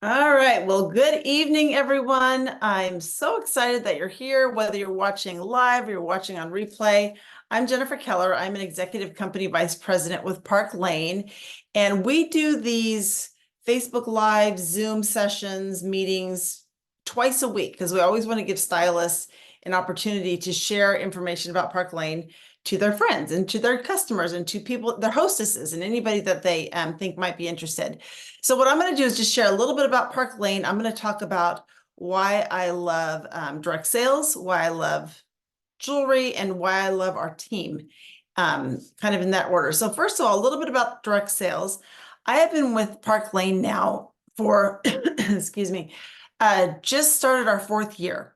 All right. Well, good evening, everyone. I'm so excited that you're here, whether you're watching live or you're watching on replay. I'm Jennifer Keller. I'm an executive company vice president with Park Lane, and we do these Facebook Live, Zoom sessions, meetings twice a week because we always want to give stylists an opportunity to share information about Park Lane to their friends and to their customers and to people, their hostesses, and anybody that they think might be interested. So what I'm going to do is just share a little bit about Park Lane. I'm going to talk about why I love direct sales, why I love jewelry, and why I love our team, kind of in that order. So first of all, a little bit about direct sales. I have been with Park Lane now for, excuse me, just started our fourth year.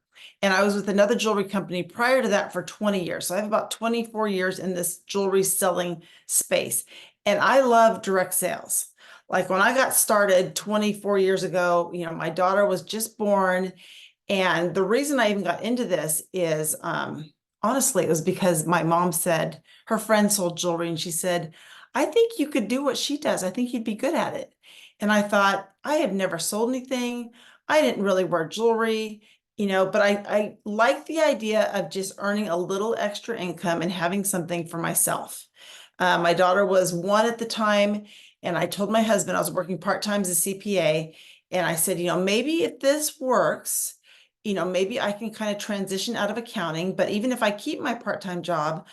And I was with another jewelry company prior to that for 20 years. So I have about 24 years in this jewelry selling space. And I love direct sales. Like when I got started 24 years ago, my daughter was just born. And the reason I even got into this is honestly, it was because my mom said her friend sold jewelry and she said, I think you could do what she does. I think you'd be good at it. And I thought, I have never sold anything. I didn't really wear jewelry, but I like the idea of just earning a little extra income and having something for myself. My daughter was one at the time, and I told my husband I was working part-time as a CPA, and I said, maybe if this works, maybe I can kind of transition out of accounting, but even if I keep my part-time job,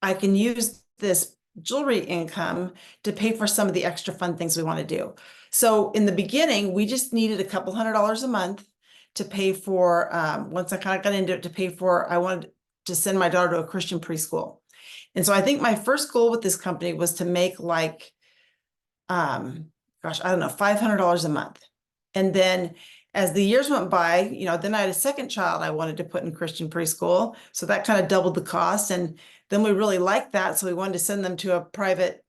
I can use this jewelry income to pay for some of the extra fun things we want to do. So in the beginning, we just needed a couple $100s a month to pay for, once I kind of got into it, to pay for, I wanted to send my daughter to a Christian preschool. And so I think my first goal with this company was to make like, gosh, I don't know, $500 a month. And then as the years went by, then I had a second child I wanted to put in Christian preschool. So that kind of doubled the cost. And then we really liked that. So we wanted to send them to a private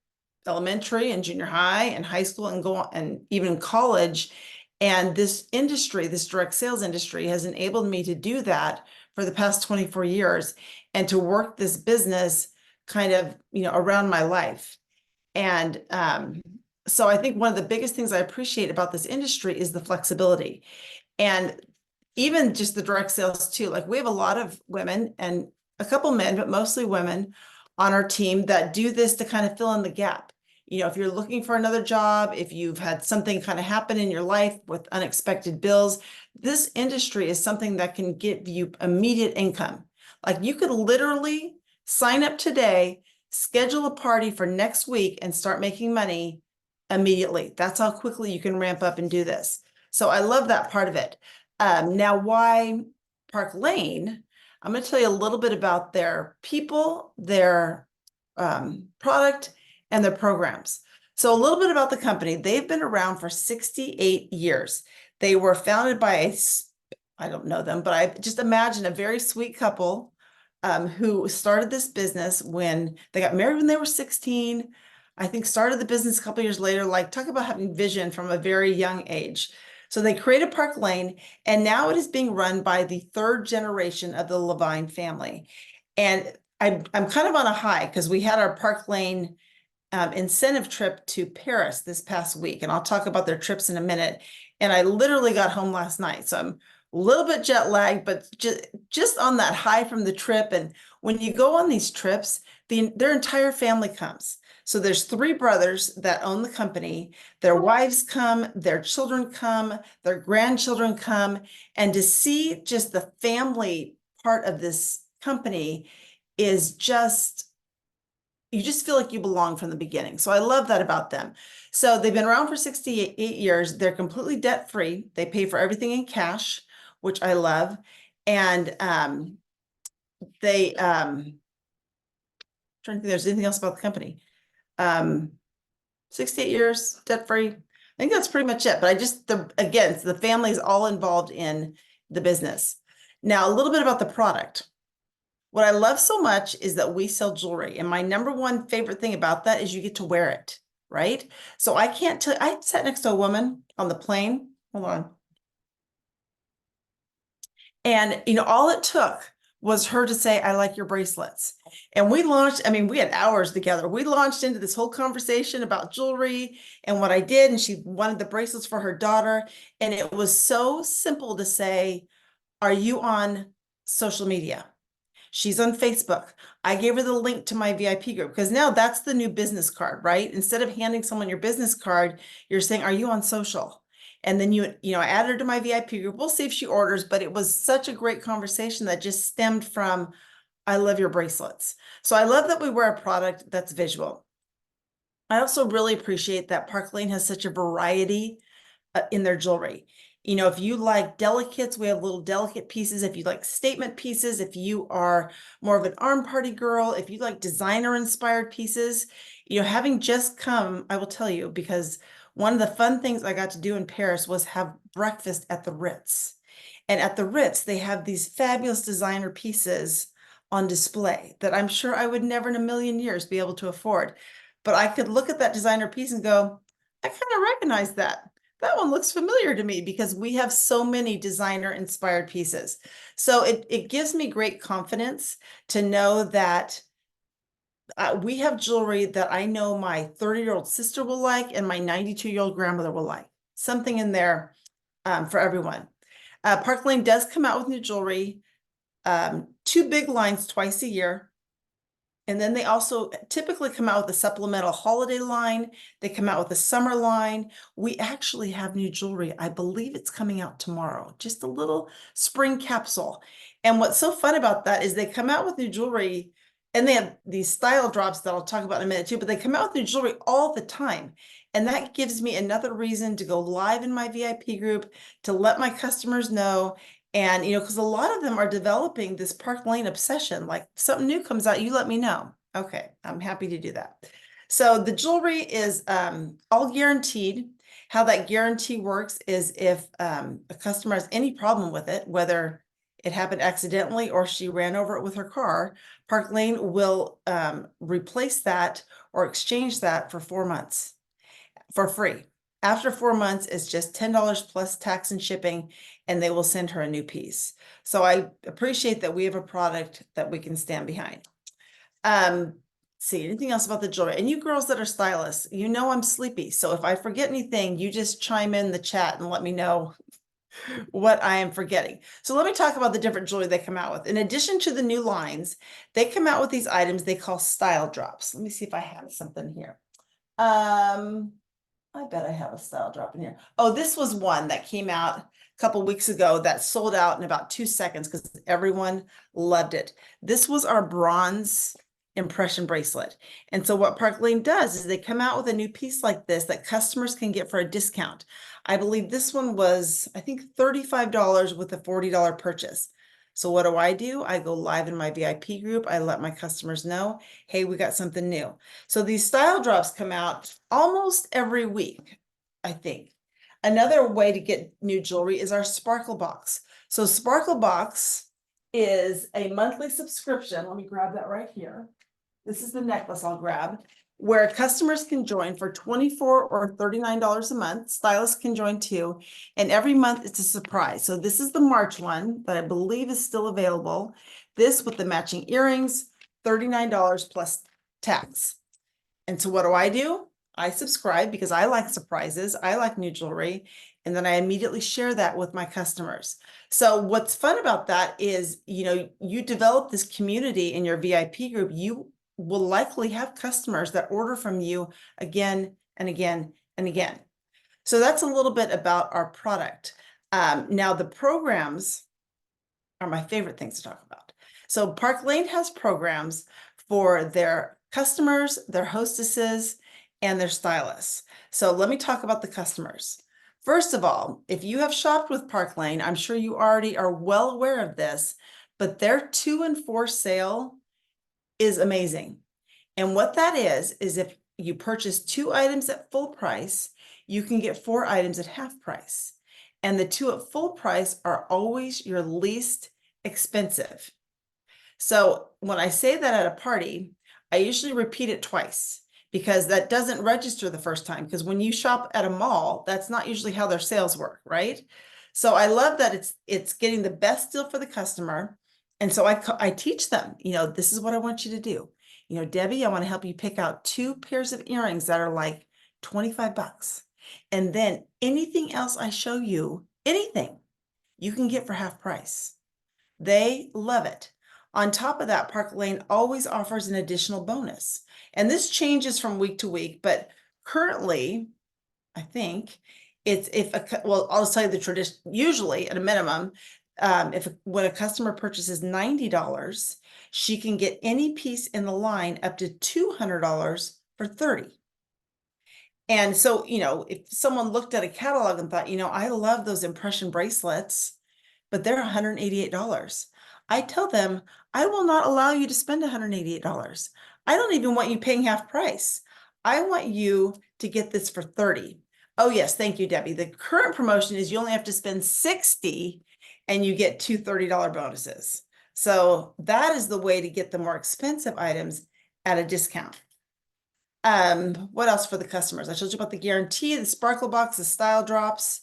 elementary and junior high and high school and go on, and even college. And this industry, this direct sales industry, has enabled me to do that for the past 24 years and to work this business kind of, around my life. And so I think one of the biggest things I appreciate about this industry is the flexibility. And even just the direct sales too. Like we have a lot of women and a couple men, but mostly women on our team that do this to kind of fill in the gap. If you're looking for another job, if you've had something kind of happen in your life with unexpected bills, this industry is something that can give you immediate income. Like you could literally sign up today, schedule a party for next week, and start making money immediately. That's how quickly you can ramp up and do this. So I love that part of it. Now, why Park Lane? I'm going to tell you a little bit about their people, their product, and their programs. So a little bit about the company. They've been around for 68 years. They were founded by I don't know them, but I just imagine a very sweet couple who started this business when they got married when they were 16. I think started the business a couple years later. Like, talk about having vision from a very young age. So they created Park Lane, and now it is being run by the third generation of the Levine family. And I'm kind of on a high because we had our Park Lane incentive trip to Paris this past week, and I'll talk about their trips in a minute. And I literally got home last night, so I'm a little bit jet lagged, but just on that high from the trip. And when you go on these trips, their entire family comes. So there's three brothers that own the company. Their wives come, their children come, their grandchildren come. And to see just the family part of this company is just, you just feel like you belong from the beginning. So I love that about them. So they've been around for 68 years. They're completely debt-free. They pay for everything in cash, which I love. And they, trying to think if there's anything else about the company. 68 years, debt-free. I think that's pretty much it. But again, the family is all involved in the business. Now, a little bit about the product. What I love so much is that we sell jewelry. And my number one favorite thing about that is you get to wear it, right? So I can't tell, I sat next to a woman on the plane. Hold on. And, all it took was her to say, I like your bracelets. And we launched, I mean, we had hours together. We launched into this whole conversation about jewelry and what I did. And she wanted the bracelets for her daughter. And it was so simple to say, are you on social media? She's on Facebook. I gave her the link to my VIP group because now that's the new business card, right? Instead of handing someone your business card, you're saying, are you on social? And then I added her to my VIP group. We'll see if she orders, but it was such a great conversation that just stemmed from, I love your bracelets. So I love that we wear a product that's visual. I also really appreciate that Park Lane has such a variety in their jewelry. If you like delicates, we have little delicate pieces. If you like statement pieces, if you are more of an arm party girl, if you like designer inspired pieces, having just come, I will tell you, because one of the fun things I got to do in Paris was have breakfast at the Ritz. And at the Ritz, they have these fabulous designer pieces on display that I'm sure I would never in a million years be able to afford. But I could look at that designer piece and go, I kind of recognize that. That one looks familiar to me because we have so many designer inspired pieces. So it gives me great confidence to know that we have jewelry that I know my 30-year-old sister will like and my 92-year-old grandmother will like. Something in there for everyone. Park Lane does come out with new jewelry, 2 big lines twice a year. And then they also typically come out with a supplemental holiday line. They come out with a summer line. We actually have new jewelry. I believe it's coming out tomorrow, just a little spring capsule. And what's so fun about that is they come out with new jewelry and they have these style drops that I'll talk about in a minute too, but they come out with new jewelry all the time. And that gives me another reason to go live in my VIP group, to let my customers know. And, because a lot of them are developing this Park Lane obsession, like something new comes out, you let me know. Okay, I'm happy to do that. So the jewelry is all guaranteed. How that guarantee works is if a customer has any problem with it, whether it happened accidentally or she ran over it with her car, Park Lane will replace that or exchange that for 4 months for free. After 4 months, it's just $10 plus tax and shipping, and they will send her a new piece. So I appreciate that we have a product that we can stand behind. See, anything else about the jewelry? And you girls that are stylists, I'm sleepy. So if I forget anything, you just chime in the chat and let me know what I am forgetting. So let me talk about the different jewelry they come out with. In addition to the new lines, they come out with these items they call style drops. Let me see if I have something here. I bet I have a style drop in here. Oh, this was one that came out a couple weeks ago that sold out in about 2 seconds because everyone loved it. This was our bronze impression bracelet. And so what Park Lane does is they come out with a new piece like this that customers can get for a discount. I believe this one was, I think, $35 with a $40 purchase. So what do? I go live in my VIP group. I let my customers know, hey, we got something new. So these style drops come out almost every week, I think. Another way to get new jewelry is our Sparkle Box. So Sparkle Box is a monthly subscription. Let me grab that right here. This is the necklace I'll grab, where customers can join for $24 or $39 a month. Stylists can join too. And every month it's a surprise. So this is the March one that I believe is still available. This with the matching earrings, $39 plus tax. And so what do? I subscribe because I like surprises. I like new jewelry. And then I immediately share that with my customers. So what's fun about that is, you develop this community in your VIP group. You will likely have customers that order from you again and again and again. So that's a little bit about our product. Now the programs are my favorite things to talk about. So Park Lane has programs for their customers, their hostesses, and their stylists. So let me talk about the customers. First of all, if you have shopped with Park Lane, I'm sure you already are well aware of this, but their 2 and 4 sale is amazing. And what that is if you purchase 2 items at full price, you can get 4 items at half price. And the 2 at full price are always your least expensive. So when I say that at a party, I usually repeat it twice because that doesn't register the first time. Because when you shop at a mall, that's not usually how their sales work, right? So I love that it's getting the best deal for the customer. And so I teach them, this is what I want you to do. Debbie, I want to help you pick out 2 pairs of earrings that are like $25. And then anything else I show you, anything you can get for half price. They love it. On top of that, Park Lane always offers an additional bonus. And this changes from week to week, but currently, I think it's well, I'll just tell you the tradition, usually at a minimum, when a customer purchases $90, she can get any piece in the line up to $200 for $30. And so, if someone looked at a catalog and thought, I love those impression bracelets, but they're $188. I tell them, I will not allow you to spend $188. I don't even want you paying half price. I want you to get this for $30. Oh yes, thank you, Debbie. The current promotion is you only have to spend $60 and you get 2 $30 bonuses. So that is the way to get the more expensive items at a discount. What else for the customers? I told you about the guarantee, the sparkle box, the style drops.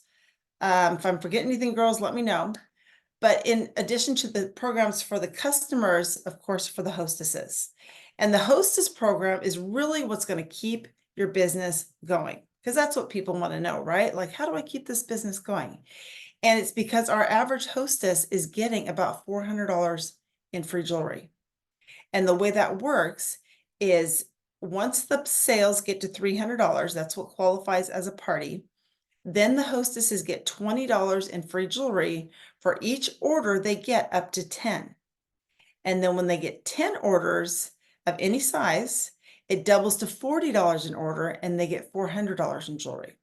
If I'm forgetting anything, girls, let me know. But in addition to the programs for the customers, of course, for the hostesses. And the hostess program is really what's going to keep your business going, because that's what people want to know, right? Like, how do I keep this business going? And it's because our average hostess is getting about $400 in free jewelry. And the way that works is once the sales get to $300, that's what qualifies as a party. Then the hostesses get $20 in free jewelry for each order they get up to 10. And then when they get 10 orders of any size, it doubles to $40 an order and they get $400 in jewelry.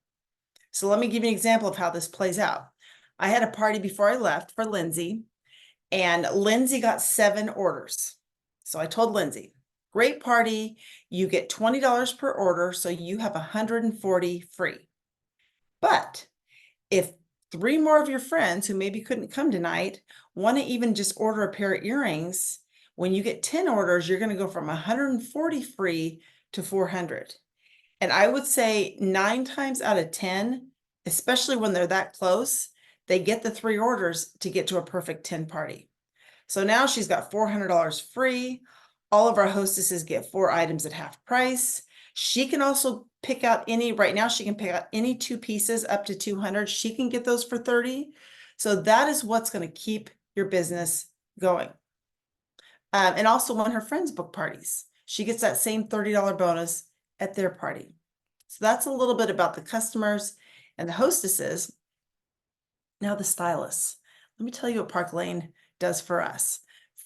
So let me give you an example of how this plays out. I had a party before I left for Lindsay, and Lindsay got 7 orders. So I told Lindsay, great party, you get $20 per order, so you have $140 free. But if 3 more of your friends who maybe couldn't come tonight want to even just order a pair of earrings, when you get 10 orders, you're going to go from 140 free to 400. And I would say 9 times out of 10, especially when they're that close, they get the 3 orders to get to a perfect 10 party. So now she's got $400 free. All of our hostesses get 4 items at half price. She can also pick out right now she can pick out any 2 pieces up to 200. She can get those for 30. So that is what's going to keep your business going. And also when her friends book parties, she gets that same $30 bonus at their party. So that's a little bit about the customers and the hostesses. Now the stylists. Let me tell you what Park Lane does for us.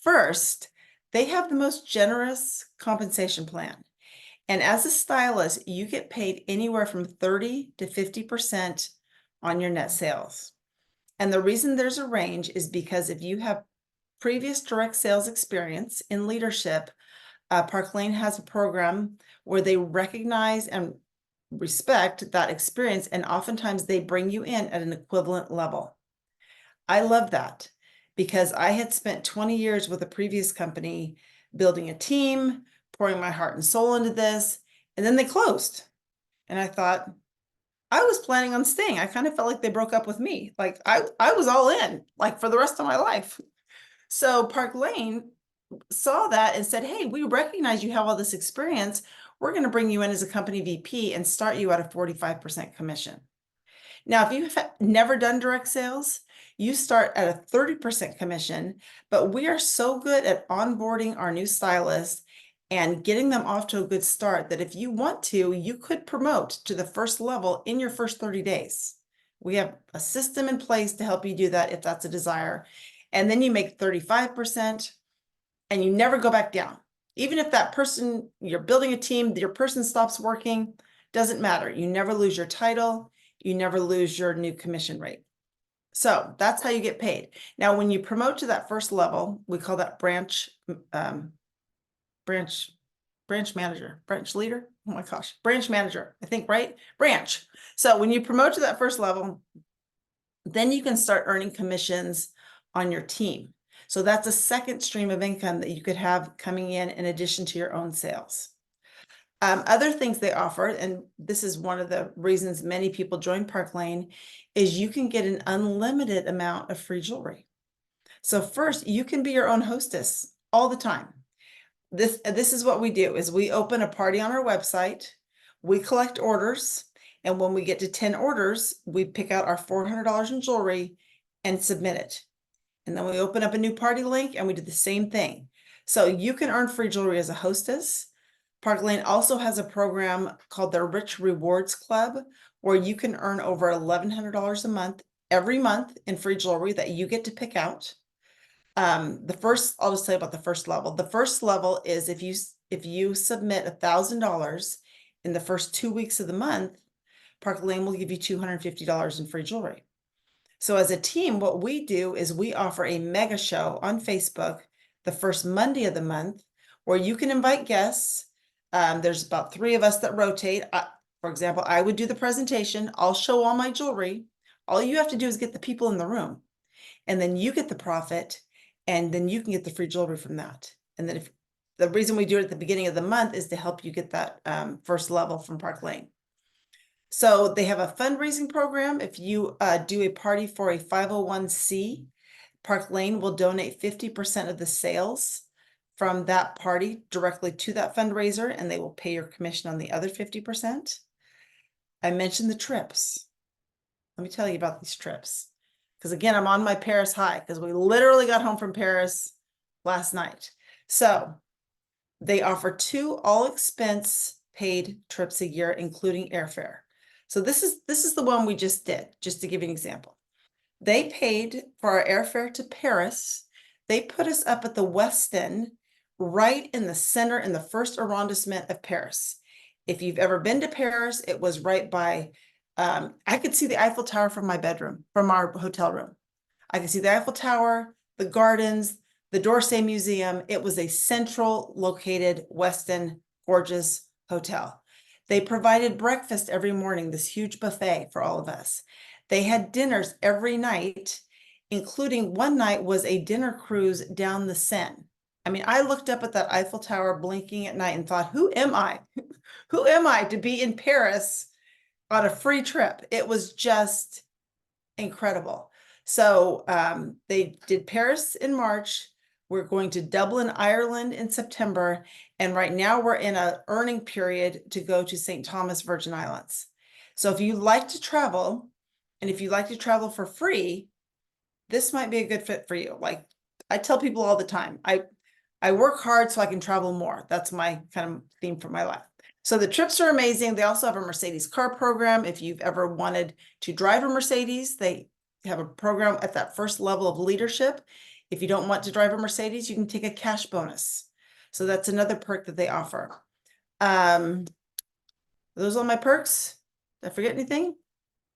First, they have the most generous compensation plan. And as a stylist, you get paid anywhere from 30 to 50% on your net sales. And the reason there's a range is because if you have previous direct sales experience in leadership, Park Lane has a program where they recognize and respect that experience, and oftentimes they bring you in at an equivalent level. I love that because I had spent 20 years with a previous company building a team, pouring my heart and soul into this, and then they closed. And I thought, I was planning on staying. I kind of felt like they broke up with me. Like I was all in, like for the rest of my life. So Park Lane saw that and said, hey, we recognize you have all this experience. We're going to bring you in as a company VP and start you at a 45% commission. Now, if you've never done direct sales, you start at a 30% commission, but we are so good at onboarding our new stylists and getting them off to a good start that if you want to, you could promote to the first level in your first 30 days. We have a system in place to help you do that if that's a desire. And then you make 35% and you never go back down. Even if that person, you're building a team, your person stops working, doesn't matter. You never lose your title. You never lose your new commission rate. So that's how you get paid. Now, when you promote to that first level, we call that branch manager, branch leader. Oh my gosh, branch manager, I think, right? Branch. So when you promote to that first level, then you can start earning commissions on your team. So that's a second stream of income that you could have coming in addition to your own sales. Other things they offer, and this is one of the reasons many people join Park Lane, is you can get an unlimited amount of free jewelry. So first, you can be your own hostess all the time. This is what we do is we open a party on our website, we collect orders, and when we get to 10 orders, we pick out our $400 in jewelry and submit it. And then we open up a new party link and we do the same thing. So you can earn free jewelry as a hostess. Park Lane also has a program called the Rich Rewards Club, where you can earn over $1,100 a month every month in free jewelry that you get to pick out. I'll just tell you about the first level. The first level is if you submit $1,000 in the first 2 weeks of the month, Park Lane will give you $250 in free jewelry. So as a team, what we do is we offer a mega show on Facebook the first Monday of the month, where you can invite guests. There's about 3 of us that rotate. For example, I would do the presentation. I'll show all my jewelry. All you have to do is get the people in the room, and then you get the profit, and then you can get the free jewelry from that. And then if the reason we do it at the beginning of the month is to help you get that first level from Park Lane. So they have a fundraising program. If you do a party for a 501c, Park Lane will donate 50% of the sales from that party directly to that fundraiser, and they will pay your commission on the other 50%. I mentioned the trips. Let me tell you about these trips. Because again, I'm on my Paris high because we literally got home from Paris last night. So they offer 2 all expense paid trips a year, including airfare. So this is the one we just did, just to give you an example. They paid for our airfare to Paris. They put us up at the Westin, right in the center, in the first arrondissement of Paris. If you've ever been to Paris, it was right by, I could see the Eiffel Tower from my bedroom, from our hotel room. I could see the Eiffel Tower, the gardens, the d'Orsay Museum. It was a central located Westin, gorgeous hotel. They provided breakfast every morning, this huge buffet for all of us. They had dinners every night, including one night was a dinner cruise down the Seine. I mean, I looked up at that Eiffel Tower blinking at night and thought, who am I? Who am I to be in Paris on a free trip? It was just incredible. So they did Paris in March. We're going to Dublin, Ireland in September. And right now we're in an earning period to go to St. Thomas, Virgin Islands. So if you like to travel, and if you like to travel for free, this might be a good fit for you. Like I tell people all the time, I work hard so I can travel more. That's my kind of theme for my life. So the trips are amazing. They also have a Mercedes car program. If you've ever wanted to drive a Mercedes, they have a program at that first level of leadership. If you don't want to drive a Mercedes, you can take a cash bonus. So that's another perk that they offer. Those are my perks. Did I forget anything?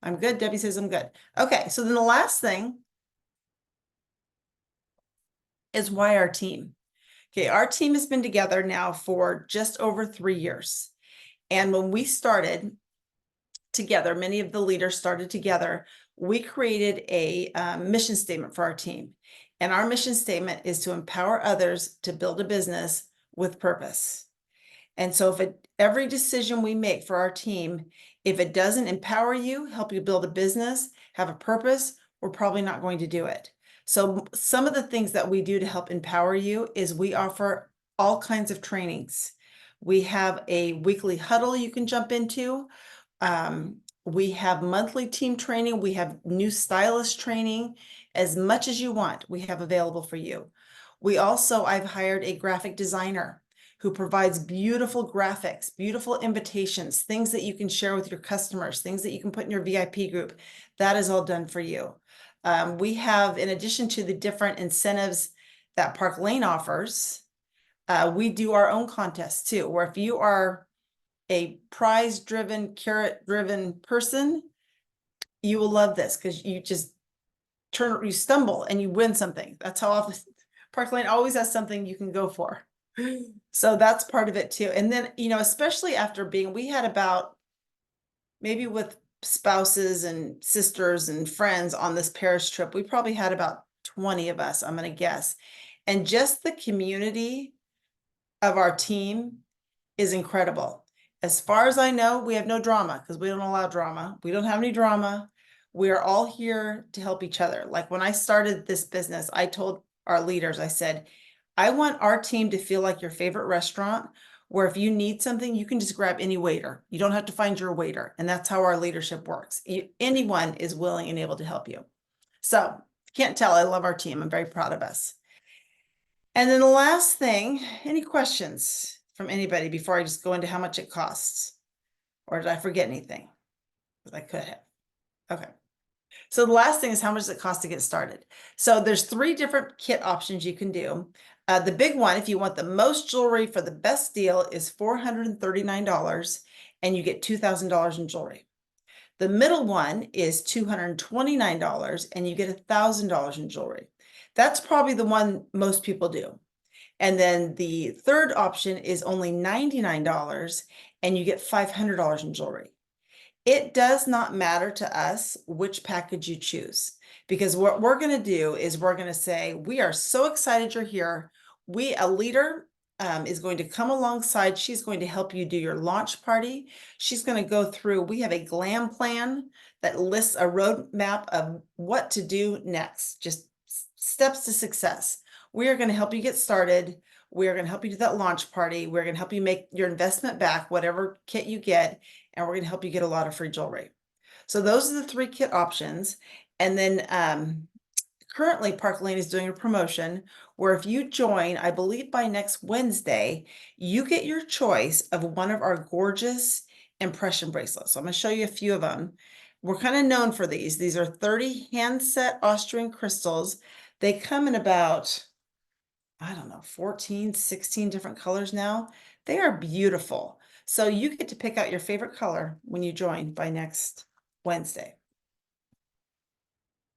I'm good. Debbie says I'm good. Okay, so then the last thing is why our team. Okay, our team has been together now for just over 3 years. And when we started together, many of the leaders started together, we created a mission statement for our team. And our mission statement is to empower others to build a business with purpose. And so every decision we make for our team, if it doesn't empower you, help you build a business, have a purpose, we're probably not going to do it. So some of the things that we do to help empower you is we offer all kinds of trainings. We have a weekly huddle you can jump into. We have monthly team training. We have new stylist training. As much as you want, we have available for you. I've hired a graphic designer who provides beautiful graphics, beautiful invitations, things that you can share with your customers, things that you can put in your VIP group. That is all done for you. We have, in addition to the different incentives that Park Lane offers, we do our own contests too, where if you are a prize-driven, carrot-driven person, you will love this because you just you stumble and you win something. That's how often Park Lane always has something you can go for. So that's part of it too. And then, especially after we had about, maybe with spouses and sisters and friends on this Paris trip, we probably had about 20 of us, I'm going to guess. And just the community of our team is incredible. As far as I know, we have no drama because we don't allow drama. We don't have any drama. We are all here to help each other. Like when I started this business, I told our leaders, I said, I want our team to feel like your favorite restaurant, where if you need something, you can just grab any waiter. You don't have to find your waiter. And that's how our leadership works. Anyone is willing and able to help you. So can't tell, I love our team. I'm very proud of us. And then the last thing, any questions from anybody before I just go into how much it costs? Or did I forget anything? Because I could have. Okay. So the last thing is how much does it cost to get started? So there's 3 different kit options you can do. The big one, if you want the most jewelry for the best deal, is $439, and you get $2,000 in jewelry. The middle one is $229, and you get $1,000 in jewelry. That's probably the one most people do. And then the third option is only $99, and you get $500 in jewelry. It does not matter to us which package you choose, because what we're going to do is we're going to say, we are so excited you're here. A leader is going to come alongside. She's going to help you do your launch party. She's going to go through, we have a glam plan that lists a roadmap of what to do next, just steps to success. We are going to help you get started. We are going to help you do that launch party. We're going to help you make your investment back, whatever kit you get, and we're going to help you get a lot of free jewelry. So those are the 3 kit options. And then currently Park Lane is doing a promotion where if you join, I believe by next Wednesday, you get your choice of one of our gorgeous impression bracelets. So I'm going to show you a few of them. We're kind of known for these. These are 30 hand-set Austrian crystals. They come in about, I don't know, 14, 16 different colors now. They are beautiful. So you get to pick out your favorite color when you join by next Wednesday.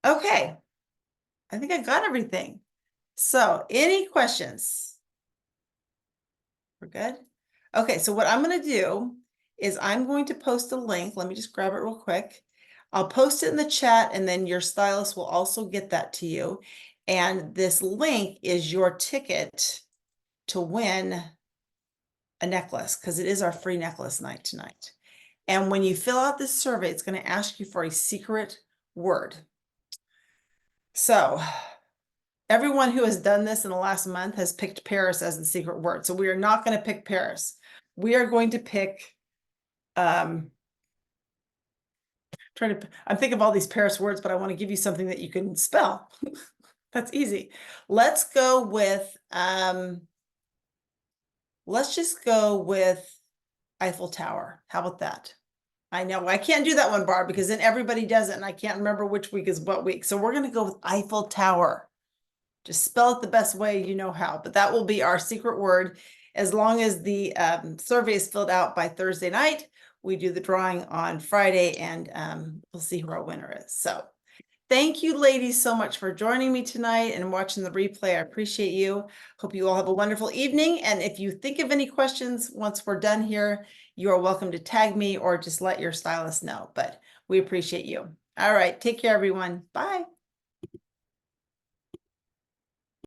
Okay. I think I got everything. So any questions? We're good? Okay, so what I'm going to do is I'm going to post a link. Let me just grab it real quick. I'll post it in the chat, and then your stylist will also get that to you. And this link is your ticket to win a necklace, because it is our free necklace night tonight. And when you fill out this survey, it's going to ask you for a secret word. So everyone who has done this in the last month has picked Paris as the secret word. So we are not going to pick Paris. We are going to pick, I'm thinking of all these Paris words, but I want to give you something that you can spell. That's easy. Let's go with, let's just go with Eiffel Tower. How about that? I know I can't do that one, Barb, because then everybody does it and I can't remember which week is what week. So we're going to go with Eiffel Tower. Just spell it the best way you know how, but that will be our secret word. As long as the survey is filled out by Thursday night, we do the drawing on Friday, and we'll see who our winner is. So thank you, ladies, so much for joining me tonight and watching the replay. I appreciate you. Hope you all have a wonderful evening. And if you think of any questions once we're done here, you are welcome to tag me or just let your stylist know. But we appreciate you. All right. Take care, everyone. Bye.